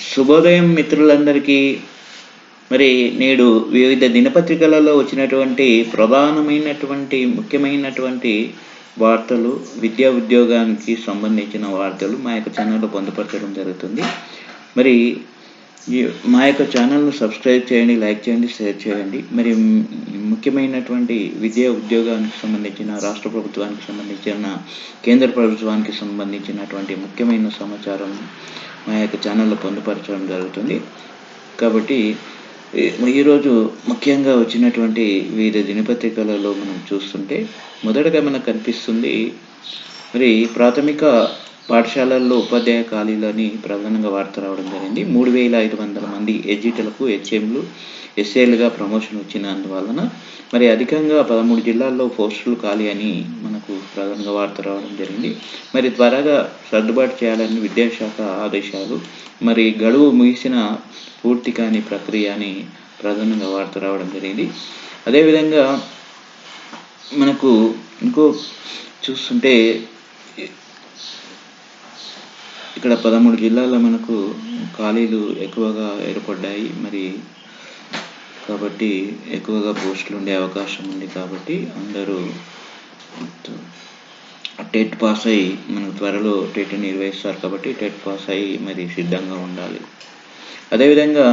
శుభోదయం మిత్రులందరికీ. మరి నేడు వివిధ దినపత్రికలలో వచ్చినటువంటి ప్రధానమైనటువంటి, ముఖ్యమైనటువంటి వార్తలు, విద్యా ఉద్యోగానికి సంబంధించిన వార్తలు మా యొక్క ఛానల్లో పొందుపరచడం జరుగుతుంది. మరి మా యొక్క ఛానల్ను సబ్స్క్రైబ్ చేయండి, లైక్ చేయండి, షేర్ చేయండి. మరి ముఖ్యమైనటువంటి విద్యా ఉద్యోగానికి సంబంధించిన, రాష్ట్ర ప్రభుత్వానికి సంబంధించిన, కేంద్ర ప్రభుత్వానికి సంబంధించినటువంటి ముఖ్యమైన సమాచారం మా యొక్క ఛానల్లో పొందుపరచడం జరుగుతుంది. కాబట్టి ఈరోజు ముఖ్యంగా వచ్చినటువంటి వివిధ దినపత్రికలలో మనం చూస్తుంటే మొదటగా మనకు కనిపిస్తుంది, మరి ప్రాథమిక పాఠశాలల్లో ఉపాధ్యాయ ఖాళీలని ప్రధానంగా వార్త రావడం జరిగింది. 3,500 మంది ఎడ్జిటలకు హెచ్ఎంలు, ఎస్ఏలుగా ప్రమోషన్ వచ్చినందువలన మరి అధికంగా 13 జిల్లాల్లో పోస్టులు ఖాళీ అని మనకు ప్రధానంగా వార్త రావడం జరిగింది. మరి త్వరగా సర్దుబాటు చేయాలని విద్యాశాఖ ఆదేశాలు. మరి గడువు ముగిసిన పూర్తి కాని ప్రక్రియ అని ప్రధానంగా వార్త రావడం జరిగింది. అదేవిధంగా మనకు ఇంకో చూస్తుంటే ఇక్కడ 13 జిల్లాల్లో మనకు ఖాళీలు ఎక్కువగా ఏర్పడ్డాయి. మరి కాబట్టి ఎక్కువగా పోస్టులు ఉండే అవకాశం ఉంది. కాబట్టి అందరూ టెట్ పాస్ అయ్యి, మనకు త్వరలో టెట్ నిర్వహిస్తారు కాబట్టి టెట్ పాస్ అయ్యి మరి సిద్ధంగా ఉండాలి. అదేవిధంగా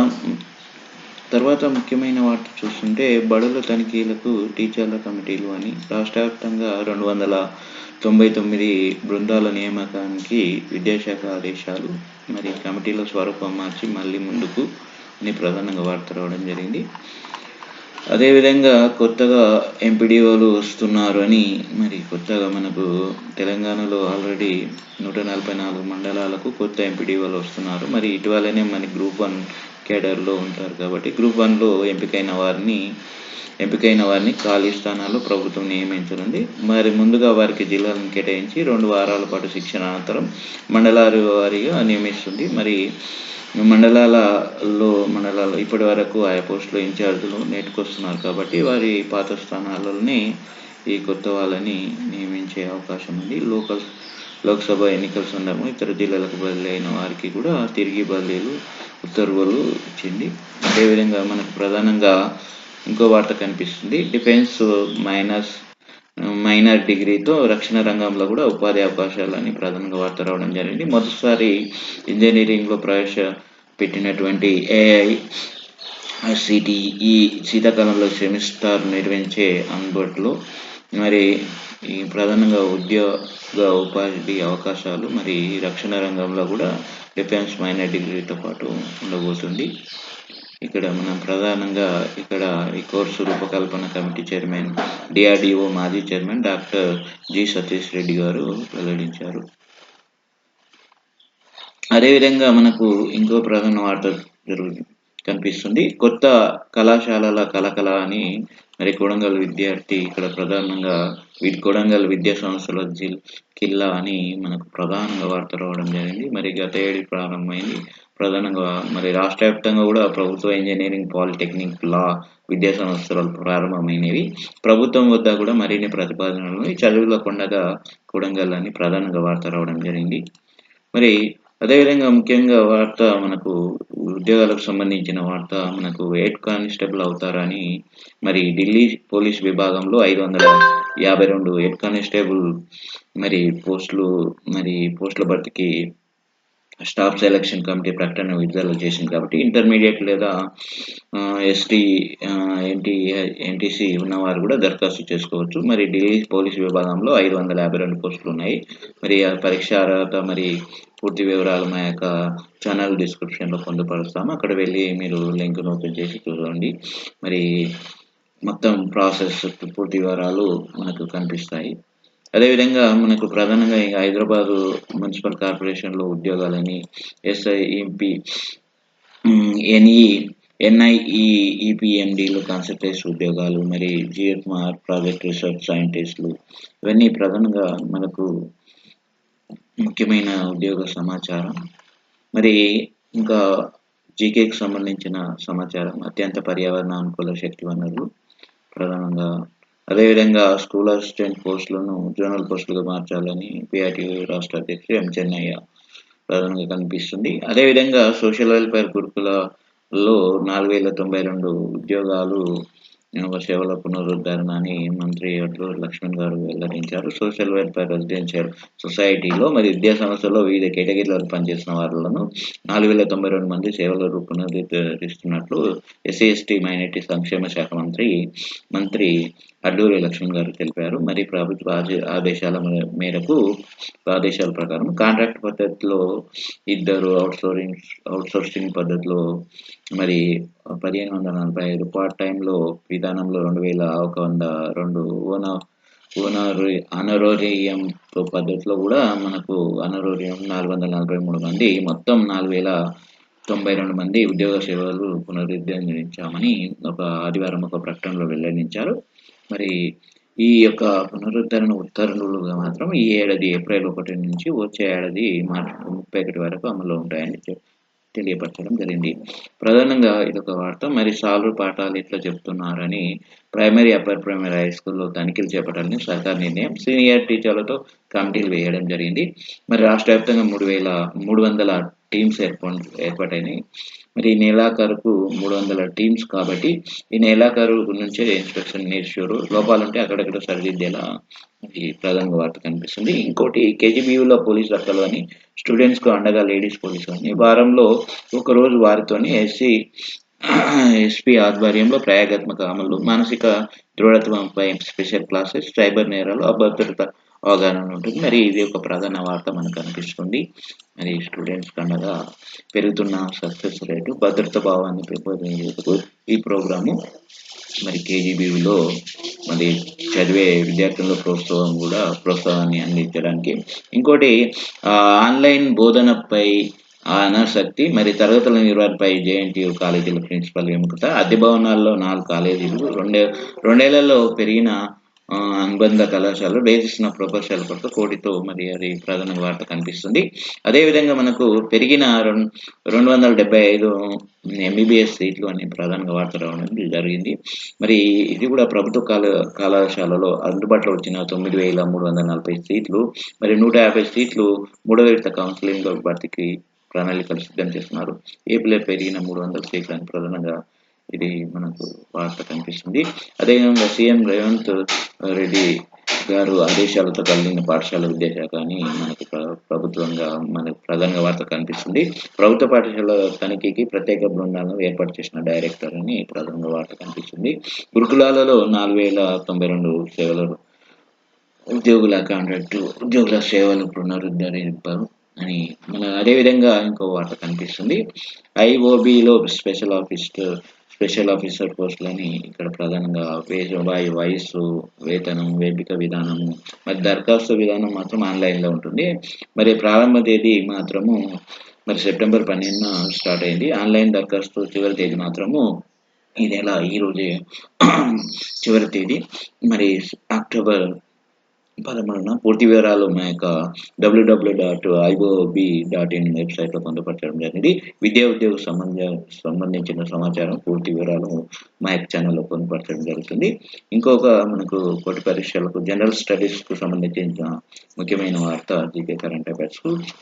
తర్వాత ముఖ్యమైన వార్త చూస్తుంటే బడుల తనిఖీలకు టీచర్ల కమిటీలు అని రాష్ట్ర వ్యాప్తంగా 299 బృందాల నియామకానికి విద్యాశాఖ ఆదేశాలు. మరి కమిటీల స్వరూపం మార్చి మళ్ళీ ముందుకు అని ప్రధానంగా వార్త రావడం జరిగింది. అదేవిధంగా కొత్తగా ఎంపీడీఓలు వస్తున్నారు అని, మరి కొత్తగా మనకు తెలంగాణలో ఆల్రెడీ 144 మండలాలకు కొత్త ఎంపీడీఓలు వస్తున్నారు. మరి ఇటీవలనే మనకి గ్రూప్ 1 కేడర్లో ఉంటారు కాబట్టి గ్రూప్ 1లో ఎంపికైన వారిని ఖాళీ స్థానాల్లో ప్రభుత్వం నియమించనుంది. మరి ముందుగా వారికి జిల్లాలను కేటాయించి 2 వారాల పాటు శిక్షణ అనంతరం మండలాల వారీగా నియమిస్తుంది. మరి మండలాలు ఇప్పటి వరకు ఆయా పోస్టులో ఇన్ఛార్జీలు నేర్చుకొస్తున్నారు కాబట్టి వారి పాత స్థానాలలోనే ఈ కొత్త వాళ్ళని నియమించే అవకాశం ఉంది. లోక్సభ ఎన్నికల సందర్భంగా ఇతర జిల్లాలకు బదిలీ అయిన వారికి కూడా తిరిగి బదిలీలు ఉత్తర్వులు ఇచ్చింది. అదేవిధంగా మనకు ప్రధానంగా ఇంకో వార్త కనిపిస్తుంది, డిఫెన్స్ మైనర్ డిగ్రీతో రక్షణ రంగంలో కూడా ఉపాధి అవకాశాలని ప్రధానంగా వార్త రావడం జరిగింది. మొదటిసారి ఇంజనీరింగ్లో ప్రవేశపెట్టినటువంటి ఏఐసిటిఈ శీతాకాలంలో సెమిస్టర్ నిర్వహించే అందుబాటులో మరి ఈ ప్రధానంగా ఉపాధి అవకాశాలు మరి రక్షణ రంగంలో కూడా డిఫెన్స్ మైనర్ డిగ్రీతో పాటు ఉండబోతుంది. ఇక్కడ మనం ప్రధానంగా ఈ కోర్సు రూపకల్పన కమిటీ చైర్మన్, డిఆర్డిఓ మాజీ chairman doctor G Satish Reddy గారు వెల్లడించారు. అదేవిధంగా మనకు ఇంకో ప్రధాన వార్త కనిపిస్తుంది, కొత్త కళాశాలల కలకల అని. మరి కొడంగల్ విద్యార్థి ఇక్కడ ప్రధానంగా కొడంగల్ విద్యా సంస్థల కిల్లా అని మనకు ప్రధానంగా వార్త రావడం జరిగింది. మరి గత ఏడాది ప్రారంభమైంది. ప్రధానంగా మరి రాష్ట్ర వ్యాప్తంగా కూడా ప్రభుత్వ ఇంజనీరింగ్, పాలిటెక్నిక్, లా విద్యా సంస్థలు ప్రారంభమైనవి. ప్రభుత్వం వద్ద కూడా మరిన్ని ప్రతిపాదనలు చదువుల కొండగా కొడంగల్ అని ప్రధానంగా వార్త రావడం జరిగింది. మరి అదేవిధంగా ముఖ్యంగా వార్త మనకు ఉద్యోగాలకు సంబంధించిన వార్త మనకు హెడ్ కానిస్టేబుల్ అవుతారని. మరి ఢిల్లీ పోలీస్ విభాగంలో 552 హెడ్ కానిస్టేబుల్ మరి పోస్టుల భర్తీకి స్టాఫ్ సెలక్షన్ కమిటీ ప్రకటన విడుదల చేసింది. కాబట్టి ఇంటర్మీడియట్ లేదా ఎన్టీసీ ఉన్నవారు కూడా దరఖాస్తు చేసుకోవచ్చు. మరి ఢిల్లీ పోలీస్ విభాగంలో 552 పోస్టులు ఉన్నాయి. మరి ఆ పరీక్ష అర్హత మరి పూర్తి వివరాలు మా యొక్క ఛానల్ డిస్క్రిప్షన్లో పొందుపరుస్తాము. అక్కడ వెళ్ళి మీరు లింక్ను ఓపెన్ చేసి చూడండి. మరి మొత్తం ప్రాసెస్ పూర్తి వివరాలు మనకు కనిపిస్తాయి. అదేవిధంగా మనకు ప్రధానంగా హైదరాబాదు మున్సిపల్ కార్పొరేషన్లో ఉద్యోగాలని, ఎస్ఐఈపి, ఎన్ఐఈపిఎండిలు కాన్సల్టెన్సీ ఉద్యోగాలు, మరి జిఎఫ్ఆర్ ప్రాజెక్ట్ రీసెర్చ్ సైంటిస్టులు, ఇవన్నీ ప్రధానంగా మనకు ముఖ్యమైన ఉద్యోగ సమాచారం. మరి ఇంకా జీకేకి సంబంధించిన సమాచారం, అత్యంత పర్యావరణ అనుకూల శక్తి వనరులు ప్రధానంగా. అదేవిధంగా స్కూల్ అసిస్టెంట్ పోస్టులను జోనల్ పోస్టులుగా మార్చాలని పిఆర్టీ రాష్ట్ర అధ్యక్షుడు ఎం చెన్నయ్య ప్రధానంగా కనిపిస్తుంది. అదేవిధంగా సోషల్ వెల్ఫేర్ గురుకులలో 4092 ఉద్యోగాలు సేవల పునరుద్ధరణ అని మంత్రి అట్లూరి లక్ష్మణ్ గారు వెల్లడించారు. సోషల్ వెల్ఫేర్ రెసిడెన్షియల్ సొసైటీలో మరి విద్యా సంస్థల్లో వివిధ కేటగిరీలలో పనిచేసిన వాళ్ళను 4092 మంది సేవలు పునరుద్ధరిస్తున్నట్లు ఎస్సీ, ఎస్టీ, మైనారిటీ సంక్షేమ శాఖ మంత్రి అడ్లూరి లక్ష్మణ్ గారు తెలిపారు. మరి ప్రభుత్వ ఆదేశాల ప్రకారం కాంట్రాక్ట్ పద్ధతిలో 2 అవుట్సోర్సింగ్ పద్ధతిలో మరి 1545 పార్ట్ టైంలో విధానంలో 2102 ఆనరోరియం పద్ధతిలో కూడా మనకు ఆనరోరియం 443 మంది మొత్తం 4092 మంది ఉద్యోగ సేవలు పునరుద్ధరించామని ఆదివారం ఒక ప్రకటనలో వెల్లడించారు. మరి ఈ యొక్క పునరుద్ధరణ ఉత్తర్వులుగా మాత్రం ఈ ఏడాది ఏప్రిల్ 1 నుంచి వచ్చే ఏడాది మార్చి 31 వరకు అమల్లో ఉంటాయని తెలియపరచడం జరిగింది. ప్రధానంగా ఇదొక వార్త. మరి సాల్వ్ పాఠాలు ఇట్లా చెప్తున్నారని ప్రైమరీ, అప్పర్ ప్రైమరీ హై స్కూల్లో తనిఖీలు చేపట్టాలని సర్కార్ నిర్ణయం. సీనియర్ టీచర్లతో కమిటీలు వేయడం జరిగింది. మరి రాష్ట్ర వ్యాప్తంగా 300 టీమ్స్ ఏర్పాటైనాయి. మరి ఈ నెలాఖరుకు 300 టీమ్స్ కాబట్టి ఈ నెలాఖరు నుంచే ఇన్స్పెక్షన్ నేర్చుకోరు, లోపాలుంటే అక్కడక్కడ సరిదిద్దేలా ఈ ప్రధాన వార్త కనిపిస్తుంది. ఇంకోటి కేజీబీయూలో పోలీస్ అక్కలు అని స్టూడెంట్స్కు అండగా లేడీస్ పోలీసు అని వారంలో ఒకరోజు వారితోని ఎస్పీ ఆధ్వర్యంలో ప్రయోగాత్మక అమలు, మానసిక దృఢత్వంపై స్పెషల్ క్లాసెస్, సైబర్ నేరాలు, అభద్రత అవగాహన ఉంటుంది. మరి ఇది ఒక ప్రధాన వార్త మనకు కనిపిస్తుంది. మరి స్టూడెంట్స్ అండగా పెరుగుతున్న సక్సెస్ రేటు, భద్రత భావాన్ని పెంపొందించేందుకు ఈ ప్రోగ్రాము మరి కేజీబీలో మరి చదివే విద్యార్థుల ప్రోత్సాహాన్ని అందించడానికి. ఇంకోటి ఆన్లైన్ బోధనపై అనాసక్తి, మరి తరగతుల నిర్వహణపై జేఎన్టీయూ కాలేజీల ప్రిన్సిపల్ విముఖత, అద్దె భవనాల్లో 4 కాలేజీలు, రెండేళ్లలో పెరిగిన అనుబంధ కళాశాలలు, వేసిన ప్రొఫెసర్ల కొరకు కోటితో మరి అది ప్రధాన వార్త కనిపిస్తుంది. అదేవిధంగా మనకు పెరిగిన 275 ఎంబీబీఎస్ సీట్లు అని ప్రధానంగా వార్త రావడం జరిగింది. మరి ఇది కూడా ప్రభుత్వ కళాశాలలో అందుబాటులో వచ్చిన 9340 సీట్లు, మరి 150 సీట్లు 3వ విడత కౌన్సిలింగ్ భర్తీకి ప్రణాళికలు సిద్ధం చేస్తున్నారు. ఏపీలో పెరిగిన 300 సీట్లు అని ప్రధానంగా ఇది మనకు వార్త కనిపిస్తుంది. అదేవిధంగా సీఎం రేవంత్ రెడ్డి గారు ఆదేశాలతో కలిగిన పాఠశాల విద్యాశాఖ అని మనకు ప్రభుత్వంగా మనకు ప్రధానంగా వార్త కనిపిస్తుంది. ప్రభుత్వ పాఠశాల తనిఖీకి ప్రత్యేక బృందాలను ఏర్పాటు చేసిన డైరెక్టర్ అని ప్రధానంగా వార్త కనిపిస్తుంది. గురుకులాలలో 4092 సేవలు ఉద్యోగుల సేవలు పునరుద్ధరింపారు అని అదేవిధంగా ఇంకో వార్త కనిపిస్తుంది. ఐఓబిలో స్పెషల్ ఆఫీసర్ పోస్టులని ఇక్కడ ప్రధానంగా వయస్సు, వేతనం, వేదిక విధానము, మరి దరఖాస్తు విధానం మాత్రం ఆన్లైన్లో ఉంటుంది. మరి ప్రారంభ తేదీ మాత్రము మరి సెప్టెంబర్ 12న స్టార్ట్ అయింది. ఆన్లైన్ దరఖాస్తు చివరి తేదీ మాత్రము ఈ రోజే చివరి తేదీ. మరి అక్టోబర్ 13న పూర్తి వివరాలు మా యొక్క www.ibob.in వెబ్సైట్లో పొందుపరచడం జరిగింది. ఉద్యోగ సంబంధించిన సమాచారం పూర్తి వివరాలు మా యొక్క ఛానల్లో పొందుపరచడం జరుగుతుంది. ఇంకొక మనకు పోటీ పరీక్షలకు జనరల్ స్టడీస్కు సంబంధించిన ముఖ్యమైన వార్త జీకే కరెంట్ అఫైర్స్.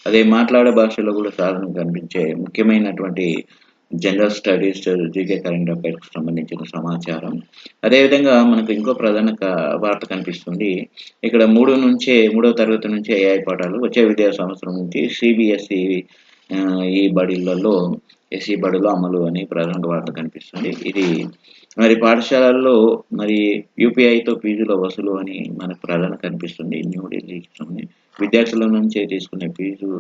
అదే మాట్లాడే భాషలో కూడా సాధన కనిపించే ముఖ్యమైనటువంటి జనరల్ స్టడీస్ జీకే కరెంట్ అఫైర్స్కి సంబంధించిన సమాచారం. అదేవిధంగా మనకు ఇంకో ప్రధాన వార్త కనిపిస్తుంది. ఇక్కడ 3వ తరగతి నుంచి ఏఐ పాఠాలు వచ్చే విద్యా సంవత్సరం నుంచి సిబిఎస్ఈ ఈ బడులలో ఎస్ఈ బడుల అమలు అని ప్రధాన వార్త కనిపిస్తుంది. ఇది మరి పాఠశాలల్లో మరి యూపీఐతో ఫీజుల వసూలు అని మనకు ప్రధాన కనిపిస్తుంది. న్యూఢిల్లీకి విద్యార్థుల నుంచే తీసుకునే ఫీజు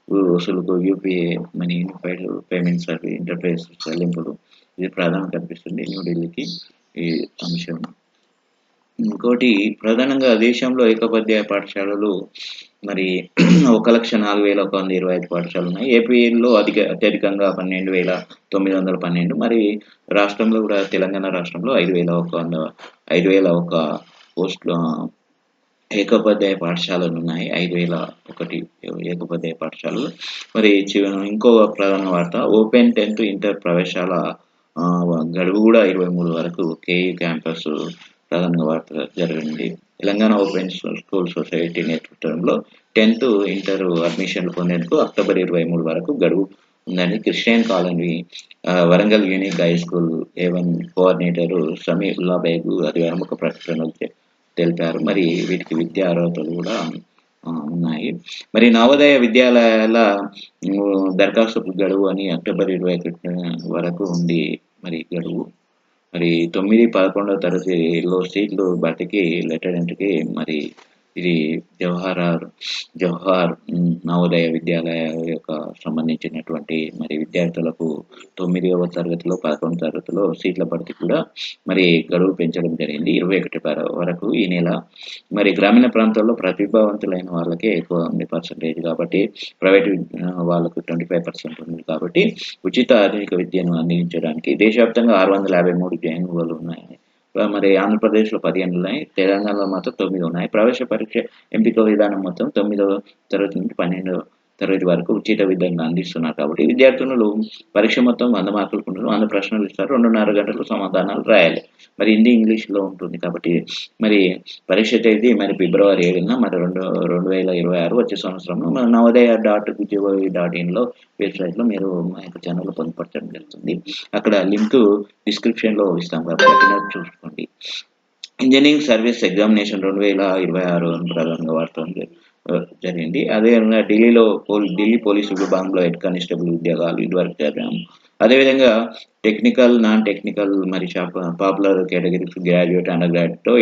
వసూలుకు UPI money unified payment service interface చెల్లింపులు ఇది ప్రధాన కనిపిస్తుంది న్యూఢిల్లీకి ఈ అంశం. ఇంకోటి ప్రధానంగా దేశంలో ఏకోపాధ్యాయ పాఠశాలలు మరి 1,04,125 పాఠశాలలు ఉన్నాయి. ఏపీలో అత్యధికంగా 12,912. మరి రాష్ట్రంలో కూడా తెలంగాణ రాష్ట్రంలో 5,001 పోస్టులు ఏకోపాధ్యాయ పాఠశాలలు ఉన్నాయి. 5,001 ఏకోపాధ్యాయ పాఠశాలలు. మరి ఇంకో ప్రధాన వార్త ఓపెన్ 10th ఇంటర్ ప్రవేశాల గడువు కూడా 23 వరకు కేయూ క్యాంపస్ ప్రధాన వార్త జరిగింది. తెలంగాణ ఓపెన్ స్కూల్ సొసైటీ నేతృత్వంలో 10th ఇంటర్ అడ్మిషన్లు పొందేందుకు అక్టోబర్ 23 వరకు గడువు ఉందని Christian colony Warangal unique high school A1 coordinator Sami Ulla Baig ఆదివారం ఒక ప్రకటనలో తెలిపారు. మరి వీటికి విద్యా అర్హతలు కూడా ఉన్నాయి. మరి నవోదయ విద్యాలయాల దరఖాస్తు గడువు అని అక్టోబర్ 21 వరకు ఉంది. మరి గడువు మరి 9, 11వ తరగతిలో సీట్లు భర్తీకి లెటర్ ఎంట్రీకి మరి ఇది జవహర్ నవోదయ విద్యాలయ యొక్క సంబంధించినటువంటి మరి విద్యార్థులకు 9వ తరగతిలో 11వ తరగతిలో సీట్ల భర్తీ కూడా మరి గడువు పెంచడం జరిగింది 21 వరకు ఈ నెల. మరి గ్రామీణ ప్రాంతాల్లో ప్రతిభావంతులైన వాళ్ళకే ఎక్కువ ఉంది పర్సంటేజ్ కాబట్టి ప్రైవేట్ వాళ్ళకు 25% ఉంది కాబట్టి ఉచిత ఆధునిక విద్యను అందించడానికి దేశవ్యాప్తంగా 653 జైన్లు ఉన్నాయి. మరి ఆంధ్రప్రదేశ్లో 15 ఉన్నాయి, తెలంగాణలో మాత్రం 9 ఉన్నాయి. ప్రవేశ పరీక్ష ఎంపిక విధానం మొత్తం 9వ తరగతి నుంచి 12వ తరగతి వరకు ఉచిత విద్యను అందిస్తున్నారు కాబట్టి విద్యార్థులు పరీక్ష మొత్తం 100 మార్కులకు ఉంటుంది. 100 ప్రశ్నలు ఇస్తారు, 2.5 గంటలు సమాధానాలు రాయాలి. మరి హిందీ ఇంగ్లీష్లో ఉంటుంది కాబట్టి మరి పరీక్ష తేదీ మరి ఫిబ్రవరి 7న మరి 2026 వచ్చే సంవత్సరం navoday.gov.in వెబ్సైట్లో మీరు మా యొక్క ఛానల్లో పొందుపరచడం జరుగుతుంది. అక్కడ లింక్ డిస్క్రిప్షన్లో ఇస్తాం కాబట్టి చూసుకోండి. ఇంజనీరింగ్ సర్వీస్ ఎగ్జామినేషన్ 2026 అని ప్రధానంగా వాడటం జరిగింది. అదేవిధంగా ఢిల్లీ పోలీసు విభాగంలో హెడ్ కానిస్టేబుల్ ఉద్యోగాలు ఇదివరకు చదివాము. అదేవిధంగా టెక్నికల్, నాన్ టెక్నికల్ మరి పాపులర్ కేటగిరీస్ గ్రాడ్యుయేట్, అండర్ గ్రాడ్యుయేట్తో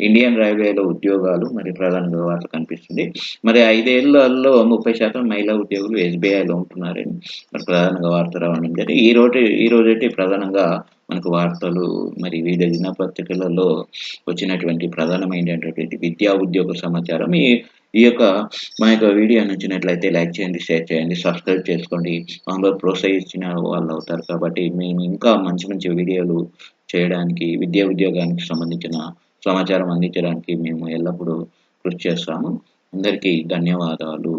ఇండియన్ రైల్వేలో ఉద్యోగాలు మరి ప్రధానంగా వార్త కనిపిస్తుంది. మరి 5 ఏళ్లలో 30% మహిళా ఉద్యోగులు SBIలో ఉంటున్నారని మరి ప్రధానంగా వార్త రావడం జరిగింది. ఈ రోజైతే ప్రధానంగా మనకు వార్తలు మరి వివిధ దినపత్రికలలో వచ్చినటువంటి ప్రధానమైనటువంటి విద్యా ఉద్యోగ సమాచారం. ఈ యొక్క మా యొక్క వీడియో నచ్చినట్లయితే లైక్ చేయండి, షేర్ చేయండి, సబ్స్క్రైబ్ చేసుకోండి. మమ్మల్ని ప్రోత్సహించిన వాళ్ళు అవుతారు కాబట్టి మేము ఇంకా మంచి మంచి వీడియోలు చేయడానికి, విద్యా ఉద్యోగానికి సంబంధించిన సమాచారం అందించడానికి మేము ఎల్లప్పుడూ కృషి చేస్తాము. అందరికీ ధన్యవాదాలు.